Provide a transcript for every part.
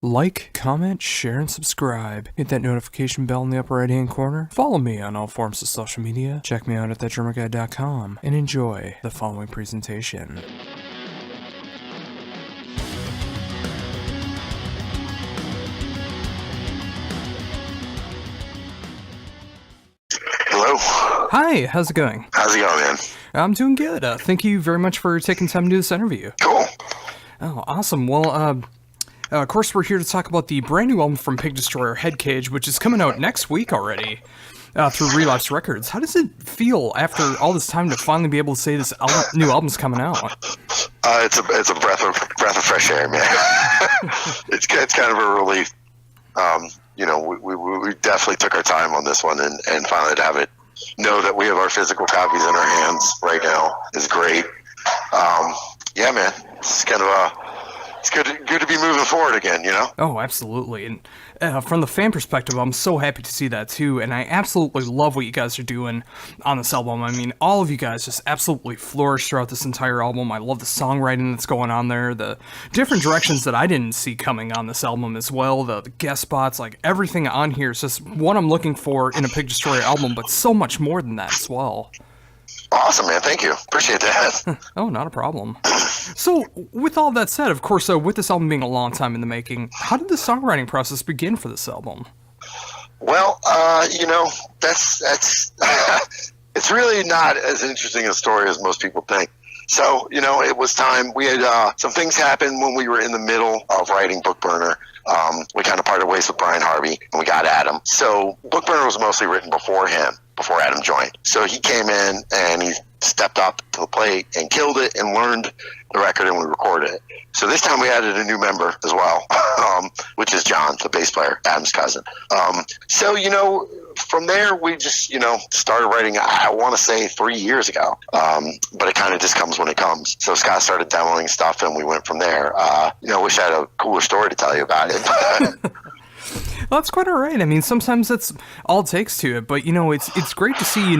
Like, comment, share, and subscribe. Hit that notification bell in the upper right-hand corner. Follow me on all forms of social media. Check me out at thatdrummerguy.com and enjoy the following presentation. Hello. Hi, how's it going? How's it going, man? I'm doing good. Thank you very much for taking time to do this interview. Cool. Oh, awesome. Well, of course, we're here to talk about the brand new album from Pig Destroyer, Head Cage, which is coming out next week already through Relapse Records. How does it feel after all this time to finally be able to say this new album's coming out? It's a breath of fresh air, man. it's kind of a relief. We definitely took our time on this one, and finally to have it know that we have our physical copies in our hands right now is great. Yeah, man, it's kind of it's good to be moving forward again, you know? Oh, absolutely. And from the fan perspective, I'm so happy to see that too. And I absolutely love what you guys are doing on this album. I mean, all of you guys just absolutely flourish throughout this entire album. I love the songwriting that's going on there, the different directions that I didn't see coming on this album as well, the guest spots, like everything on here is just what I'm looking for in a Pig Destroyer album, but so much more than that as well. Awesome, man. Thank you. Appreciate that. Oh, not a problem. So, with all that said, of course, with this album being a long time in the making, how did the songwriting process begin for this album? Well, that's it's really not as interesting a story as most people think. So, it was time. We had some things happen when we were in the middle of writing Book Burner. We kind of parted ways with Brian Harvey, and we got Adam. So, Book Burner was mostly written before Adam joined. So he came in and he stepped up to the plate and killed it and learned the record, and we recorded it. So this time we added a new member as well, which is John, the bass player, Adam's cousin. From there we just, started writing, I want to say 3 years ago, but it kind of just comes when it comes. So Scott started demoing stuff and we went from there. Wish I had a cooler story to tell you about it. Well, that's quite all right. I mean, sometimes that's all it takes to it. But, it's great to see,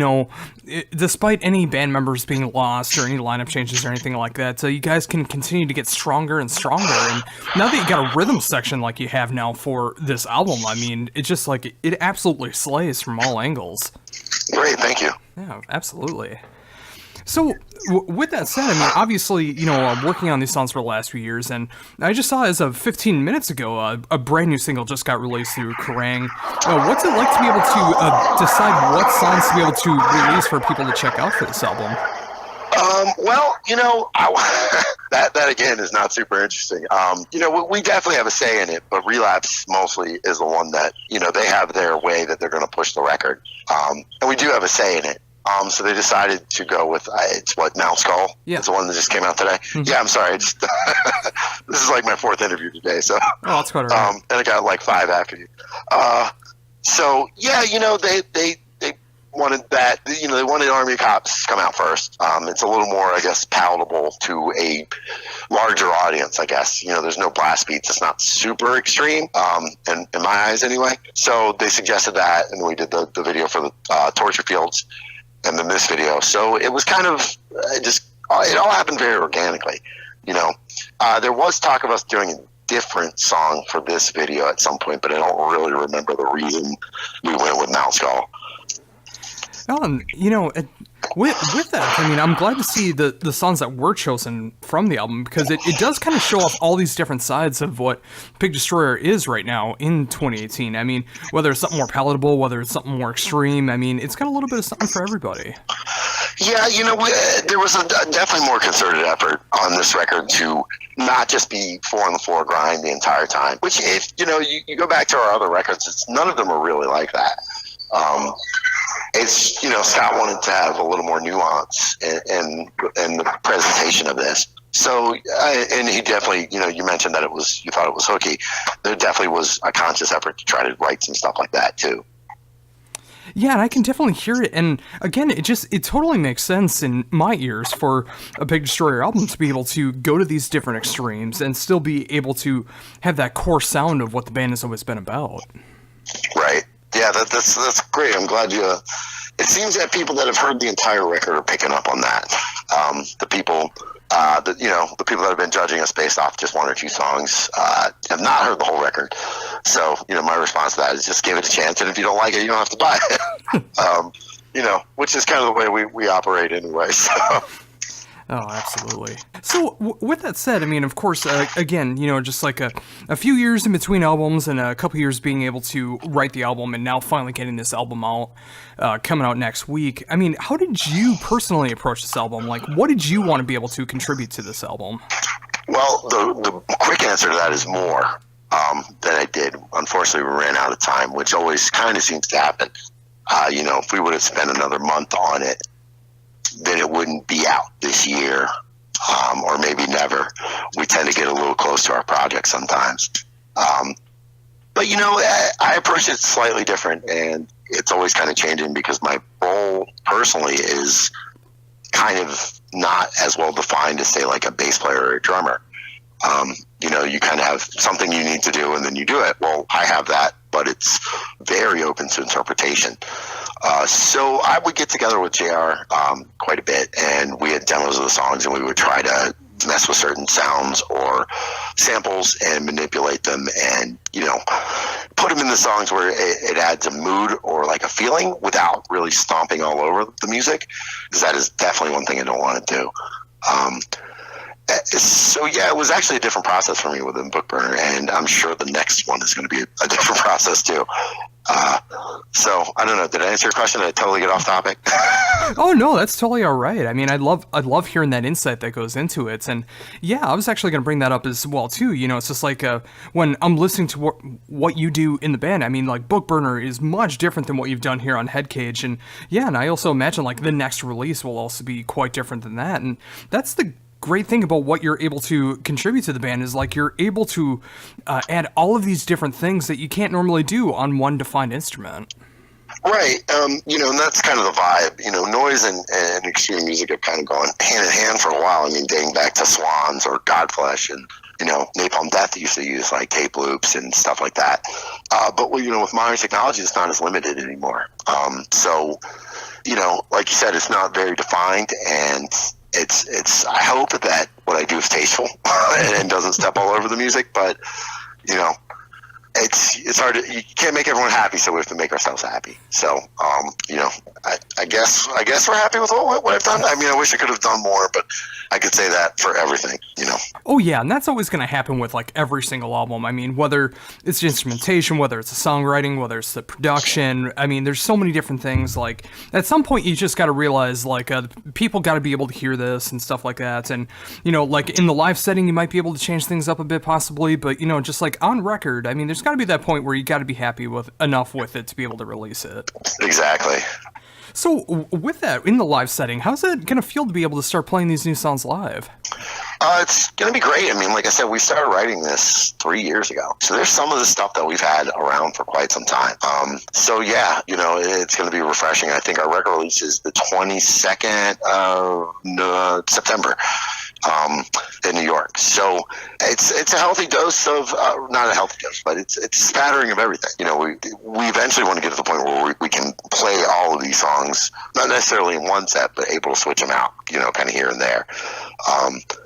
despite any band members being lost or any lineup changes or anything like that, you guys can continue to get stronger and stronger. And now that you got a rhythm section like you have now for this album, I mean, it's just like it absolutely slays from all angles. Great, thank you. Yeah, absolutely. So, with that said, I mean, obviously, working on these songs for the last few years, and I just saw as of 15 minutes ago, a brand new single just got released through KROCKS. What's it like to be able to decide what songs to be able to release for people to check out for this album? That again is not super interesting. We definitely have a say in it, but Relapse mostly is the one that, they have their way that they're going to push the record. And we do have a say in it. So they decided to go with, Now Skull? Yeah. It's the one that just came out today? Mm-hmm. Yeah, I'm sorry. This is like my 4th interview today, so. Oh, that's quite all right. And I got like 5 after you. They wanted that, they wanted Army of Cops to come out first. It's a little more, I guess, palatable to a larger audience, I guess. There's no blast beats. It's not super extreme, in my eyes anyway. So they suggested that, and we did the video for the Torture Fields. And then this video. So it was kind of it all happened very organically, There was talk of us doing a different song for this video at some point, but I don't really remember the reason we went with Now Skull. With that, I mean, I'm glad to see the songs that were chosen from the album, because it does kind of show off all these different sides of what Pig Destroyer is right now in 2018. I mean, whether it's something more palatable, whether it's something more extreme, I mean, it's got a little bit of something for everybody. Yeah, there was a definitely more concerted effort on this record to not just be 4-on-the-floor grind the entire time, which if, you go back to our other records, none of them are really like that. It's, Scott wanted to have a little more nuance in the presentation of this. So, and he definitely, you mentioned that you thought it was hooky. There definitely was a conscious effort to try to write some stuff like that too. Yeah, and I can definitely hear it. And again, it totally makes sense in my ears for a Pig Destroyer album to be able to go to these different extremes and still be able to have that core sound of what the band has always been about. Right. Yeah, that's great. I'm glad you it seems that people that have heard the entire record are picking up on that. The people the people that have been judging us based off just one or two songs have not heard the whole record. So, my response to that is just give it a chance, and if you don't like it, you don't have to buy it. Which is kind of the way we operate anyway. So. Oh, absolutely. So, with that said, I mean, of course, again, just like a few years in between albums and a couple years being able to write the album and now finally getting this album out, coming out next week. I mean, how did you personally approach this album? Like, what did you want to be able to contribute to this album? Well, the quick answer to that is more than I did. Unfortunately, we ran out of time, which always kind of seems to happen. If we would have spent another month on it, then it wouldn't be out this year, or maybe never. We tend to get a little close to our project sometimes. But, I approach it slightly different, and it's always kind of changing because my role personally is kind of not as well defined as, say, like a bass player or a drummer. You kind of have something you need to do and then you do it. Well, I have that, but it's very open to interpretation. So I would get together with JR quite a bit, and we had demos of the songs, and we would try to mess with certain sounds or samples and manipulate them and, put them in the songs where it adds a mood or like a feeling without really stomping all over the music, because that is definitely one thing I don't want to do. So yeah, it was actually a different process for me within Bookburner, and I'm sure the next one is going to be a different process too. So I don't know. Did I answer your question? Did I totally get off topic? Oh no, that's totally all right. I mean, I'd love hearing that insight that goes into it. And yeah, I was actually going to bring that up as well too. It's just like when I'm listening to what you do in the band. I mean, like Bookburner is much different than what you've done here on Headcage, and yeah, and I also imagine like the next release will also be quite different than that. And that's the great thing about what you're able to contribute to the band is like you're able to add all of these different things that you can't normally do on one defined instrument. Right. And that's kind of the vibe. Noise and extreme music have kind of gone hand in hand for a while. I mean, dating back to Swans or Godflesh, and Napalm Death used to use like tape loops and stuff like that. But with modern technology, it's not as limited anymore. So like you said, it's not very defined, and it's I hope that what I do is tasteful and doesn't step all over the music, but it's hard to, you can't make everyone happy, so we have to make ourselves happy. So I guess we're happy with what I've done. I mean, I wish I could have done more, but I could say that for everything. Oh yeah, and that's always going to happen with like every single album. I mean, whether it's the instrumentation, whether it's the songwriting, whether it's the production. I mean, there's so many different things. Like at some point, you just got to realize like people got to be able to hear this and stuff like that. And like in the live setting, you might be able to change things up a bit possibly, but just like on record, I mean, there's got to be that point where you got to be happy with enough with it to be able to release it. Exactly. So with that, in the live setting, how's it going to feel to be able to start playing these new songs live? It's going to be great. I mean, like I said, we started writing this 3 years ago. So there's some of the stuff that we've had around for quite some time. So yeah, it's going to be refreshing. I think our record release is the 22nd of September. In New York. So it's a healthy dose of, not a healthy dose, but it's a spattering of everything. We eventually want to get to the point where we can play all of these songs, not necessarily in one set, but able to switch them out, kind of here and there.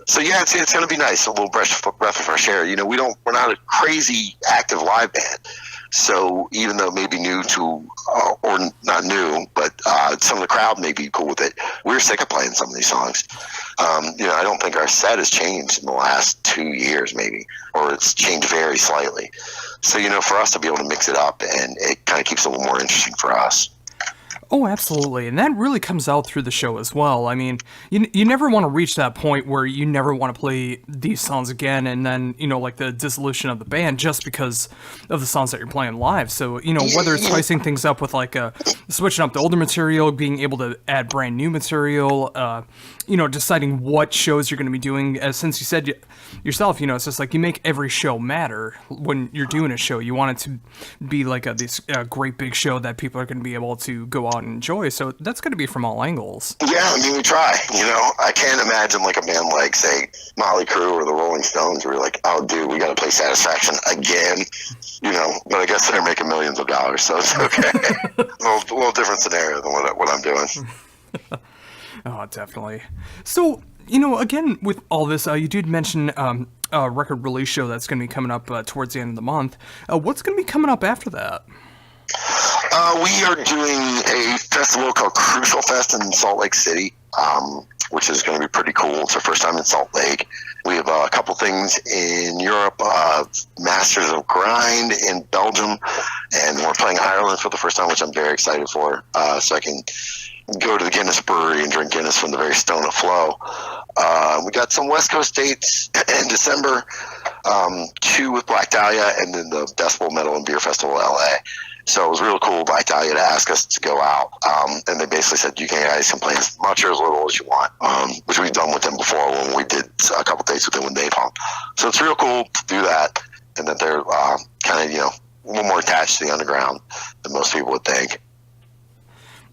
So yeah, it's going to be nice. A little breath of fresh air. We're not a crazy active live band. So even though it may be new to, or not new, but some of the crowd may be cool with it, we're sick of playing some of these songs. I don't think our set has changed in the last 2 years, maybe, or it's changed very slightly. So, for us to be able to mix it up, and it kind of keeps it a little more interesting for us. Oh, absolutely. And that really comes out through the show as well. I mean, you never want to reach that point where you never want to play these songs again, and then, like the dissolution of the band just because of the songs that you're playing live. So, whether it's spicing things up with like switching up the older material, being able to add brand new material, deciding what shows you're going to be doing. Since you said yourself, it's just like you make every show matter when you're doing a show. You want it to be like this great big show that people are going to be able to go out out and enjoy. So that's going to be from all angles. Yeah, I mean, we try. I can't imagine like a band like, say, Motley Crue or the Rolling Stones, where you're like, oh, dude, we got to play Satisfaction again. But I guess they're making millions of dollars, so it's okay. a little different scenario than what I'm doing. Oh, definitely. So, again, with all this, you did mention a record release show that's going to be coming up towards the end of the month. What's going to be coming up after that? We are doing a festival called Crucial Fest in Salt Lake City, which is going to be pretty cool. It's our first time in Salt Lake. We have a couple things in Europe, Masters of Grind in Belgium, and we're playing Ireland for the first time, which I'm very excited for, so I can go to the Guinness Brewery and drink Guinness from the very stone of flow. We got some West Coast dates in December, 2 with Black Dahlia, and then the Decibel Metal and Beer Festival in LA. So it was real cool, Black Dahlia, to ask us to go out. And they basically said, you guys can play as much or as little as you want, which we've done with them before when we did a couple dates with them with Napalm. So it's real cool to do that, and that they're kind of, a little more attached to the underground than most people would think.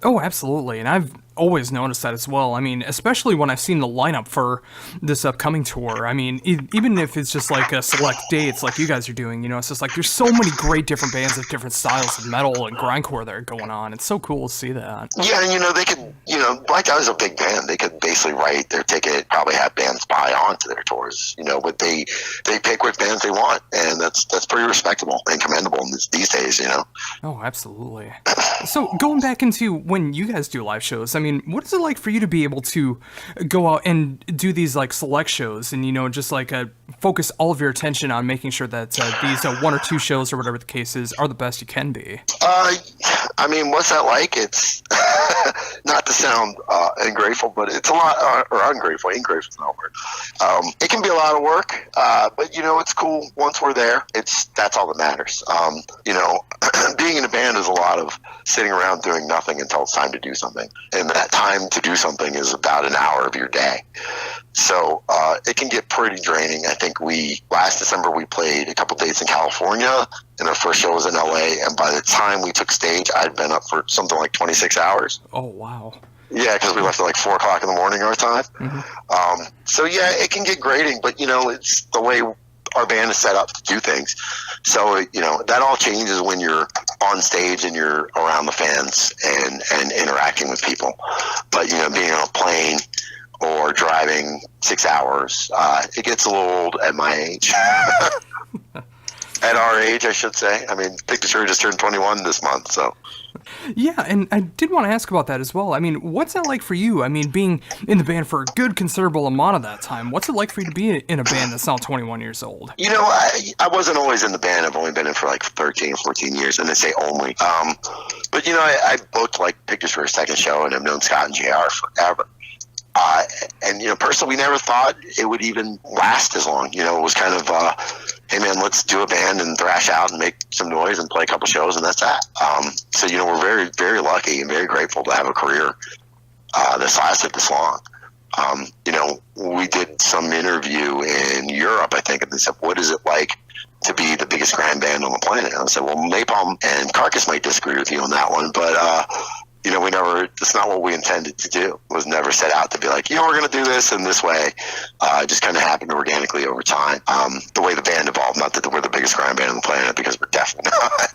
Oh, absolutely. And I've always noticed that as well. I mean, especially when I've seen the lineup for this upcoming tour. I mean, even if it's just like a select dates like you guys are doing, it's just like there's so many great different bands of different styles of metal and grindcore that are going on. It's so cool to see that. Yeah, and they could, Black Dahlia's a big band. They could basically write their ticket, probably have bands buy onto their tours, but they pick which bands they want, and that's pretty respectable and commendable these days, Oh, absolutely. So going back into when you guys do live shows, I mean, what is it like for you to be able to go out and do these like select shows and, just like focus all of your attention on making sure that these 1 or 2 shows or whatever the case is are the best you can be? I mean, what's that like? It's not to sound ungrateful, but it's a lot, or ungrateful. Ungrateful is not a word. It can be a lot of work, but it's cool once we're there. That's all that matters. Being in a band is a lot of sitting around doing nothing until it's time to do something, and that time to do something is about an hour of your day. So it can get pretty draining. I think last December we played a couple dates in California, and our first show was in LA, and by the time we took stage, I'd been up for something like 26 hours. Oh, wow. Yeah, because we left at like 4 o'clock in the morning our time. Mm-hmm. So yeah, it can get grating, but it's the way our band is set up to do things. So, that all changes when you're on stage and you're around the fans and interacting with people. But, being on a plane or driving 6 hours, it gets a little old at my age. At our age, I should say. I mean, Big Destroyer just turned 21 this month, so. Yeah, and I did want to ask about that as well. I mean, what's that like for you? I mean, being in the band for a good considerable amount of that time, what's it like for you to be in a band that's now 21 years old? I wasn't always in the band. I've only been in for like 13 or 14 years, and they say only. But, I booked like Big Destroyer's second show, and I've known Scott and JR forever. And personally, we never thought it would even last as long. It was kind of, hey man, let's do a band and thrash out and make some noise and play a couple shows, and that's that. So, we're very, very lucky and very grateful to have a career that's lasted this long. We did some interview in Europe, I think, and they said, what is it like to be the biggest grind band on the planet? And I said, well, Napalm and KROCKS might disagree with you on that one, but it's not what we intended to do. It was never set out to be like, we're going to do this in this way. It just kind of happened organically over time. The way the band evolved, not that we're the biggest grind band on the planet, because we're definitely not.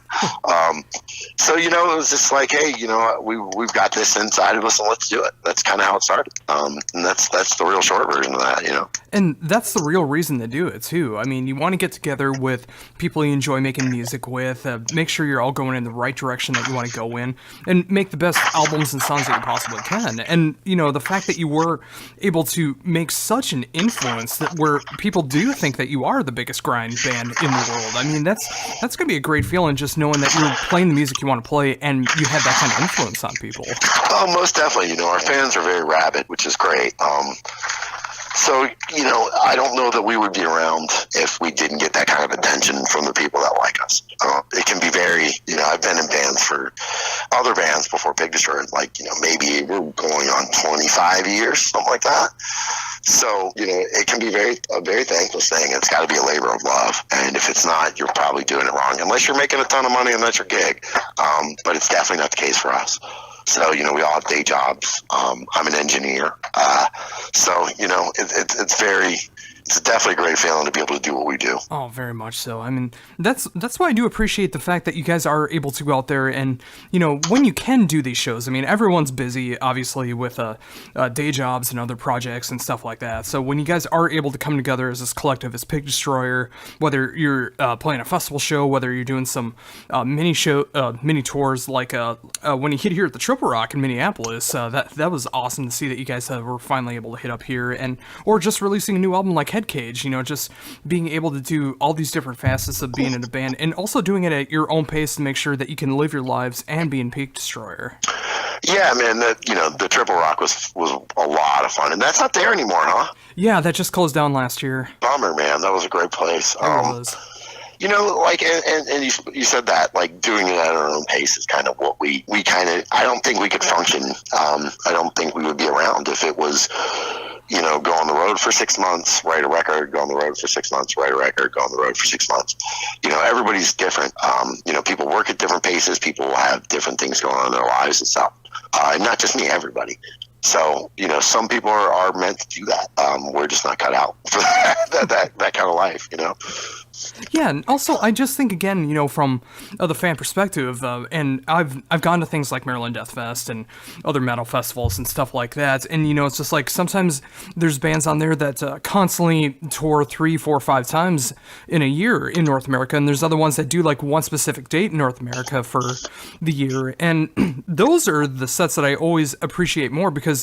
So, it was just like, hey, we've got this inside of us, and let's do it. That's kind of how it started. And that's the real short version of that, And that's the real reason to do it, too. I mean, you want to get together with people you enjoy making music with, make sure you're all going in the right direction that you want to go in, and make the best albums and songs that you possibly can. And, the fact that you were able to make such an influence that where people do think that you are the biggest grind band in the world. I mean, that's going to be a great feeling, just knowing that you're playing the music you want to play and you have that kind of influence on people. Oh, most definitely. Our fans are very rabid, which is great. So, I don't know that we would be around if we didn't get that kind of attention from the people that like us. It can be very, I've been in bands for other bands before Big Destroyer, like, maybe we're going on 25 years, something like that. So, it can be a very thankless thing. It's got to be a labor of love. And if it's not, you're probably doing it wrong, unless you're making a ton of money and that's your gig. But it's definitely not the case for us. So, we all have day jobs. I'm an engineer. So, it's definitely a great feeling to be able to do what we do. Oh, very much so. I mean, that's why I do appreciate the fact that you guys are able to go out there and, when you can do these shows. I mean, everyone's busy, obviously, with day jobs and other projects and stuff like that. So when you guys are able to come together as this collective, as Pig Destroyer, whether you're playing a festival show, whether you're doing some mini tours, like when you hit here at the Triple Rock in Minneapolis, that was awesome to see that you guys were finally able to hit up here, or just releasing a new album like Head Cage, just being able to do all these different facets of being in a band, and also doing it at your own pace to make sure that you can live your lives and be in Peak Destroyer. Yeah, man, the Triple Rock was a lot of fun, and that's not there anymore, huh? Yeah, that just closed down last year. Bummer, man. That was a great place. It was. And you said that, like, doing it at our own pace is kind of what we kind of, I don't think we could function. I don't think we would be around if it was, go on the road for 6 months, write a record, go on the road for 6 months, write a record, go on the road for 6 months. Everybody's different. People work at different paces. People have different things going on in their lives and stuff. And not just me, everybody. So, some people are meant to do that. We're just not cut out for that kind of life, Yeah, and also I just think again, from the fan perspective, and I've gone to things like Maryland Death Fest and other metal festivals and stuff like that, and it's just like sometimes there's bands on there that constantly tour 3, 4, 5 times in a year in North America, and there's other ones that do like one specific date in North America for the year, and those are the sets that I always appreciate more, because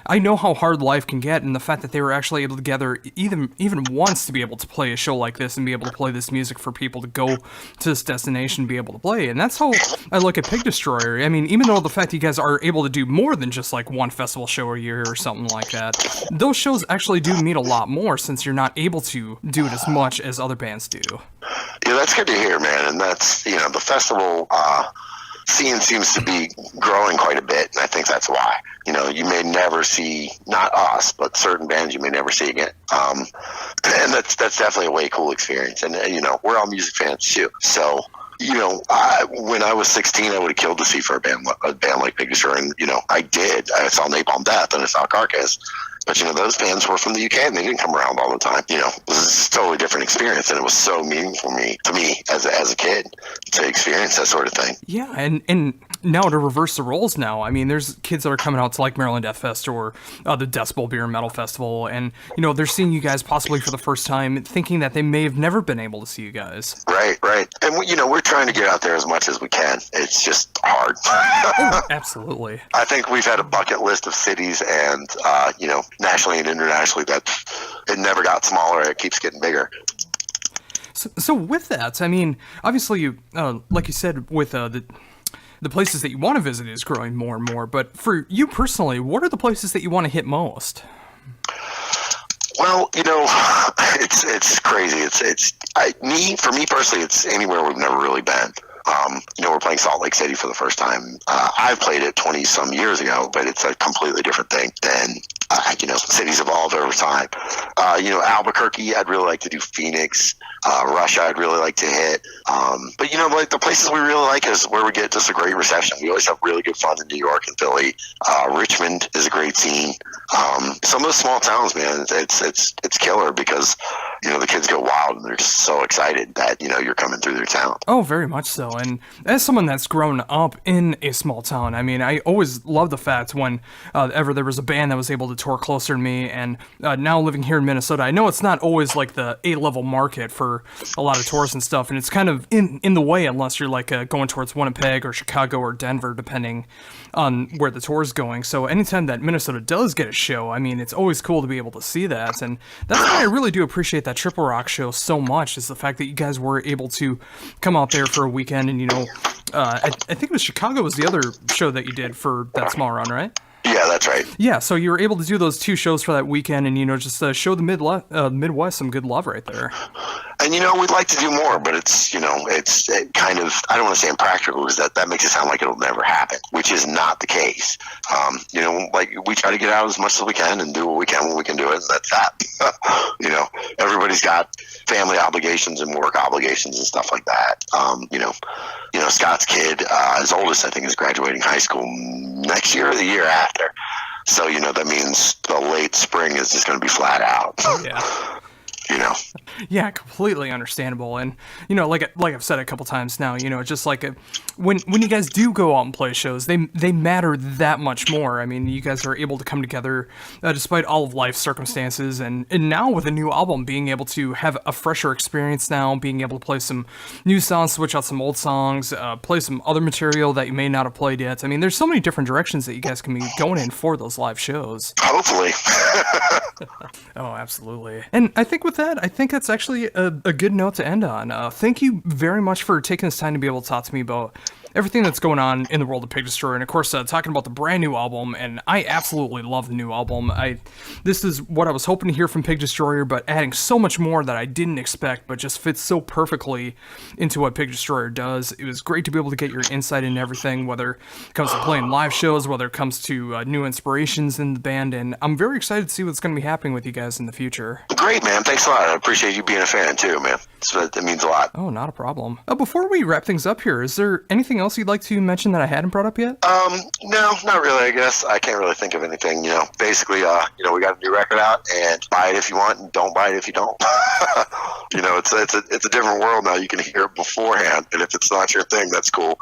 I know how hard life can get, and the fact that they were actually able to gather even once to be able to play a show like this and be able to play this music for people to go to this destination and be able to play. And that's how I look at Pig Destroyer. I mean, even though the fact that you guys are able to do more than just like one festival show a year or something like that, those shows actually do mean a lot more, since you're not able to do it as much as other bands do. Yeah, that's good to hear, man. And that's, the festival scene seems to be growing quite a bit, and I think that's why. You may never see, not us, but certain bands you may never see again. And that's definitely a way cool experience. And, we're all music fans too. So, when I was 16, I would have killed to see for a band like Pig Destroyer. And, I did. I saw Napalm Death and I saw KROCKS. But, those bands were from the UK and they didn't come around all the time. It was a totally different experience, and it was so meaningful to me as a kid to experience that sort of thing. Yeah, and now to reverse the roles now, I mean, there's kids that are coming out to like Maryland Death Fest or the Decibel Beer and Metal Festival, and, they're seeing you guys possibly for the first time, thinking that they may have never been able to see you guys. Right. And, we're trying to get out there as much as we can. It's just hard. Oh, absolutely. I think we've had a bucket list of cities and, nationally and internationally, that it never got smaller. It keeps getting bigger. So with that, I mean, obviously, you, like you said, with the places that you want to visit is growing more and more. But for you personally, what are the places that you want to hit most? Well, it's crazy. For me personally, it's anywhere we've never really been. We're playing Salt Lake City for the first time. I've played it 20 some years ago, but it's a completely different thing than, cities evolved over time. Albuquerque, I'd really like to do. Phoenix, Russia, I'd really like to hit. But like the places we really like is where we get just a great reception. We always have really good fun in New York and Philly. Richmond is a great scene. Some of the small towns, man, it's killer, because the kids go wild and they're just so excited that you're coming through their town. Oh, very much so. And as someone that's grown up in a small town, I mean, I always love the fact when ever there was a band that was able to tour closer to me, and now living here in Minnesota, I know it's not always like the A-level market for a lot of tours and stuff, and it's kind of in the way unless you're like going towards Winnipeg or Chicago or Denver, depending on where the tour is going. So anytime that Minnesota does get a show, I mean, it's always cool to be able to see that, and that's why I really do appreciate that Triple Rock show so much, is the fact that you guys were able to come out there for a weekend, and I think it was Chicago was the other show that you did for that small run, right? Yeah, that's right. Yeah, so you were able to do those 2 shows for that weekend, and just show the Midwest some good love right there. And we'd like to do more, but it's it's kind of, I don't want to say impractical, because that makes it sound like it'll never happen, which is not the case. Like we try to get out as much as we can and do what we can when we can do it, and that's that. Everybody's got family obligations and work obligations and stuff like that. Scott's kid, his oldest, I think, is graduating high school next year or the year after. So, that means the late spring is just going to be flat out. Yeah. Yeah, completely understandable. And like I've said a couple times now, just like when you guys do go out and play shows, they matter that much more. I mean, you guys are able to come together despite all of life's circumstances, and now with a new album, being able to have a fresher experience now, being able to play some new songs, switch out some old songs, play some other material that you may not have played yet. I mean, there's so many different directions that you guys can be going in for those live shows. Hopefully. Oh, absolutely. And I think with that, that's actually a good note to end on. Thank you very much for taking this time to be able to talk to me about everything that's going on in the world of Pig Destroyer, and of course talking about the brand new album. And I absolutely love the new album. This is what I was hoping to hear from Pig Destroyer, but adding so much more that I didn't expect, but just fits so perfectly into what Pig Destroyer does. It was great to be able to get your insight into everything, whether it comes to playing live shows, whether it comes to new inspirations in the band, and I'm very excited to see what's going to be happening with you guys in the future. Great, man. Thanks a lot. I appreciate you being a fan too, man. It means a lot. Oh, not a problem. Before we wrap things up here, is there anything else you'd like to mention that I hadn't brought up yet? No, not really. I guess I can't really think of anything. Basically, we got a new record out, and buy it if you want, and don't buy it if you don't. It's a different world now. You can hear it beforehand, and if it's not your thing, that's cool.